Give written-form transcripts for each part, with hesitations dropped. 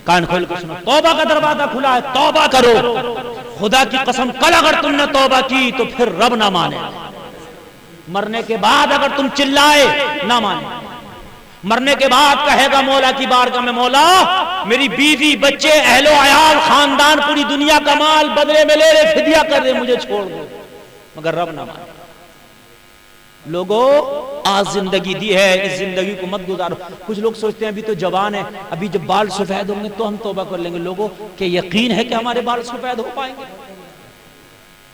कान खोल कर सुनो, तौबा का दरवाजा खुला है, तौबा करो। खुदा की कसम, कल अगर तुमने तौबा की तो फिर रब ना माने। मरने के बाद अगर तुम चिल्लाए ना माने। मरने के बाद कहेगा मौला की बारगाह में, मौला मेरी बीवी बच्चे अहलो अयाल खानदान पूरी दुनिया का माल बदले में ले रहे, फिदिया कर रहे, मुझे छोड़ दो। मगर रब ना माने। लोगों, आज जिंदगी दी है, इस जिंदगी को मत गुजारो। कुछ लोग सोचते हैं अभी तो जवान है, अभी जब बाल सफेद होंगे तो हम तौबा कर लेंगे। लोगों, क्या यकीन है कि हमारे बाल सफेद हो पाएंगे?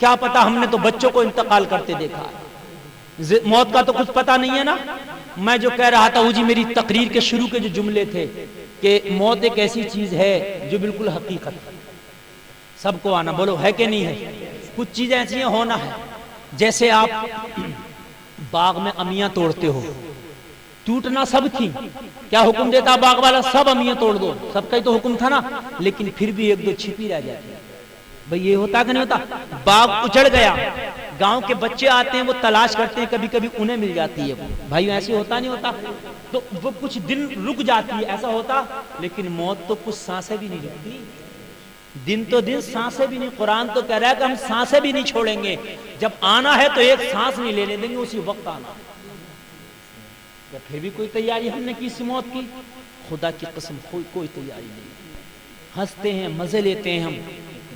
क्या पता, हमने तो बच्चों को इंतकाल करते देखा है। मौत का तो कुछ पता नहीं है ना। मैं जो कह रहा था वो जी, मेरी तकरीर के शुरू के जो जुमले थे कि मौत एक ऐसी चीज है जो बिल्कुल हकीकत है, सबको आना। बोलो है कि नहीं है? कुछ चीजें ऐसी होना है, जैसे आप बाग में अमियां तोड़ते हो, टूटना सब थी, क्या हुक्म देता बाग वाला? सब अमियां तोड़ दो, सबका ही तो हुक्म था ना। लेकिन फिर भी एक दो छिपी रह जाती है। भाई ये होता कि नहीं होता? बाग उजड़ गया, गांव के बच्चे आते हैं, वो तलाश करते हैं, कभी कभी उन्हें मिल जाती है। भाई ऐसे होता नहीं होता? तो वो कुछ दिन रुक जाती है, ऐसा होता। लेकिन मौत तो कुछ सांसें भी नहीं रुकती, दिन तो दिन, सांसें भी नहीं। कुरान तो कह रहा है कि हम सांसें भी नहीं छोड़ेंगे। जब आना है तो एक सांस नहीं लेने देंगे, उसी वक्त आना। या फिर भी कोई तैयारी हमने की इस मौत की? खुदा की कसम कोई तैयारी नहीं। हंसते हैं, मजे लेते हैं, हम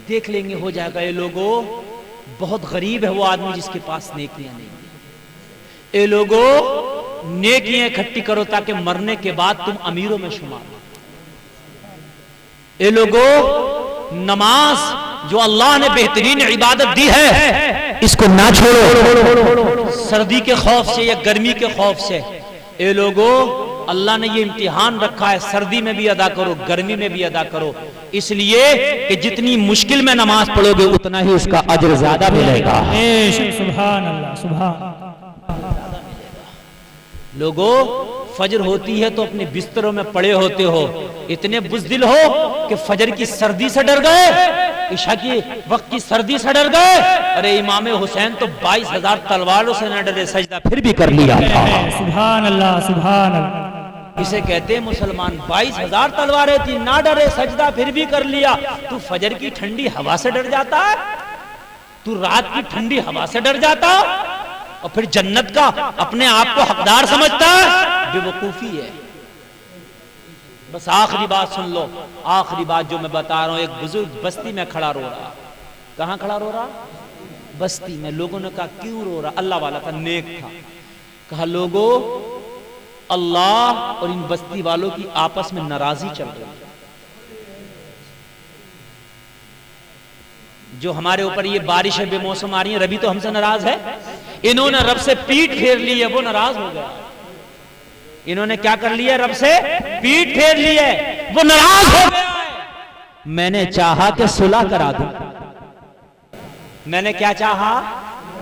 देख लेंगे, हो जाएगा। ये लोगों, बहुत गरीब है वो आदमी जिसके पास नेकियां नहीं। ये लोगों, नेकियां इकट्ठी करो ताकि मरने के बाद तुम अमीरों में शुमार हो। ये लोगों, नमाज जो अल्लाह ने बेहतरीन इबादत दी है, इसको ना छोड़ो, सर्दी के खौफ से या गर्मी के खौफ से। ये लोगों, अल्लाह ने ये इम्तिहान रखा है, सर्दी में भी अदा करो, गर्मी में भी अदा करो, इसलिए कि जितनी मुश्किल में नमाज पढ़ोगे उतना ही उसका अजर ज्यादा मिलेगा। सुभान अल्लाह, सुभान। लोगों, फजर होती है तो अपने बिस्तरों में पड़े होते हो, इतने बुज़दिल हो कि फजर की सर्दी से डर गए, इशा की वक्त की सर्दी से डर गए। अरे इमाम हुसैन तो 22,000 तलवारों से न डरे, सजदा फिर भी कर लिया था। सुभान अल्लाह, सुभान अल्लाह। इसे कहते हैं मुसलमान। 22,000 तलवारें थी, ना डरे, सजदा फिर भी कर लिया। तू फजर की ठंडी हवा से डर जाता है? तू रात की ठंडी हवा से डर जाता और फिर जन्नत का अपने आप को हकदार समझता है? बेवकूफी है। बस आखिरी बात सुन लो, आखिरी बात जो मैं बता रहा हूं। एक बुजुर्ग बस्ती में खड़ा रो रहा। कहां खड़ा रो रहा? बस्ती में। लोगों ने कहा क्यों रो रहा? अल्लाह वाला था, नेक था। कहा लोगों, अल्लाह और इन बस्ती वालों की आपस में नाराजगी चल रही है। जो हमारे ऊपर ये बारिशें बेमौसम आ रही है, रबी तो हमसे नाराज है। इन्होंने रब से पीठ फेर ली है, वो नाराज हो गया। इन्होंने क्या कर लिया? रब से पीठ फेर ली है, वो नाराज हो गया है। मैंने चाहा कि सुलह करा दूं। मैंने क्या चाहा?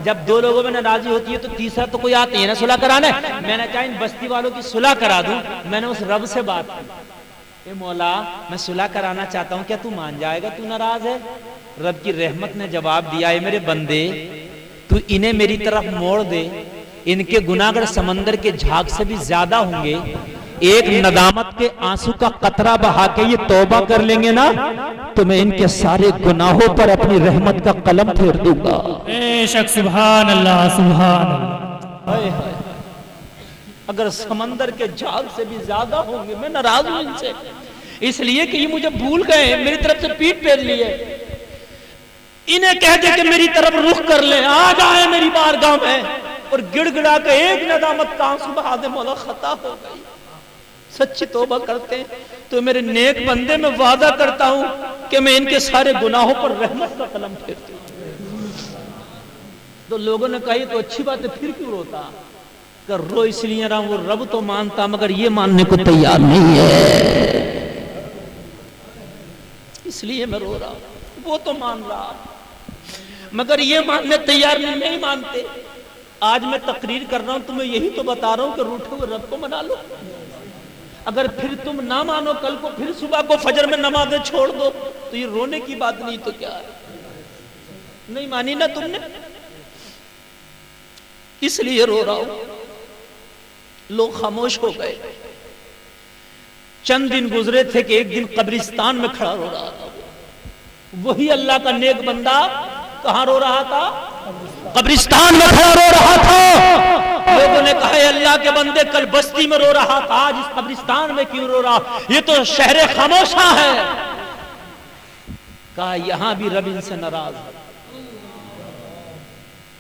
जब दो लोगों में नाराजगी होती है तो तीसरा तो कोई आते हैं ना सुलह कराने। मैंने चाहा इन बस्ती वालों की सुलह करा दूं। मैंने उस रब से बात की, ए मौला मैं सुलह कराना चाहता हूं, क्या तू मान जाएगा? तू नाराज है? रब की रहमत ने जवाब दिया, है मेरे बंदे, तू इन्हें मेरी तरफ मोड़ दे, इनके गुनाहगार समंदर के झाग से भी ज्यादा होंगे। एक नदामत के आंसू का कतरा बहा के ये तौबा कर लेंगे ना, तो मैं इनके सारे गुनाहों पर अपनी रहमत का कलम फेर दूंगा। बेशक, सुभान अल्लाह, सुभान अल्लाह। अगर समंदर के झाग से भी ज्यादा होंगे, मैं नाराज हूं इनसे, इसलिए कि ये मुझे भूल गए, मेरी तरफ से पीठ फेर लिए। इन्हें कह दे कि मेरी तरफ रुख कर ले, आ जाए मेरी बारगाह में और गिड़गिड़ा के एक नदामत का आंसू बहा दे, मौला खता हो गई, सच्ची तौबा करते हैं तो मेरे नेक बंदे में वादा करता हूं कि मैं इनके सारे गुनाहों पर रहमत का कलम फेरती हूं। तो लोगों ने कही तो अच्छी बात है, फिर क्यों रोता? कर रो इसलिए रहा, वो रब तो मानता मगर ये मानने को तैयार नहीं है, इसलिए मैं रो रहा हूं। वो तो मान रहा मगर ये मानने तैयार नहीं मानते। आज मैं तकरीर कर रहा हूं, तुम्हें यही तो बता रहा हूं कि रूठे हुए रब को मना लो। अगर फिर तुम ना मानो, कल को फिर सुबह को फजर में नमाज़ें छोड़ दो, तो ये रोने की बात नहीं तो क्या है? नहीं मानी ना तुमने, इसलिए रो रहा हूं। लोग खामोश हो गए। चंद दिन गुजरे थे कि एक दिन कब्रिस्तान में खड़ा रो रहा था। वही अल्लाह का नेक बंदा कहां रो रहा था? कब्रिस्तान में खड़ा रो रहा था। लोगों ने कहा अल्लाह के बंदे कल बस्ती में रो रहा था, आज इस कब्रिस्तान में क्यों रो रहा? ये तो शहर खामोशा है। कहा यहां भी रब इनसे नाराज है,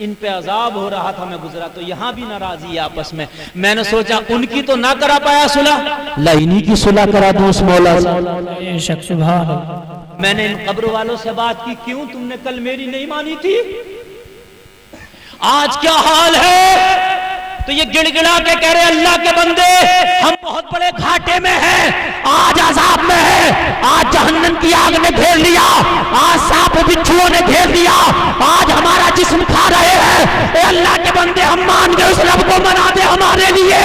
इन पे अजाब हो रहा था, मैं गुजरा तो यहां भी नाराजी आपस में। मैंने सोचा उनकी तो ना करा पाया सुलह, लाइनी की सुलह करा दूं उस मौला से। बेशक सुभान अल्लाह। मैंने इन कब्र वालों से बात की, क्यों तुमने कल मेरी नहीं मानी थी, आज क्या हाल है? तो ये गिड़गिड़ा के कह रहे अल्लाह के बंदे हम बहुत बड़े घाटे में हैं, आज अजाब में है, आज जहन्नम की आग ने घेर लिया, आज सांप बिच्छुओं ने घेर लिया, आज हमारा जिस्म खा रहे हैं। ए अल्लाह के बंदे हम मान गए, उस रब को मना दे हमारे लिए,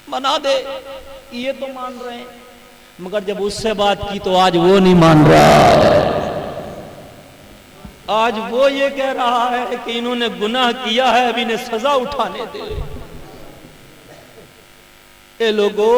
मना दे। ये तो मान रहे हैं, मगर जब उससे बात की तो आज वो नहीं मान रहा है। आज वो ये कह रहा है कि इन्होंने गुनाह किया है, अब इन्हें सजा उठाने दे। ए लोगों,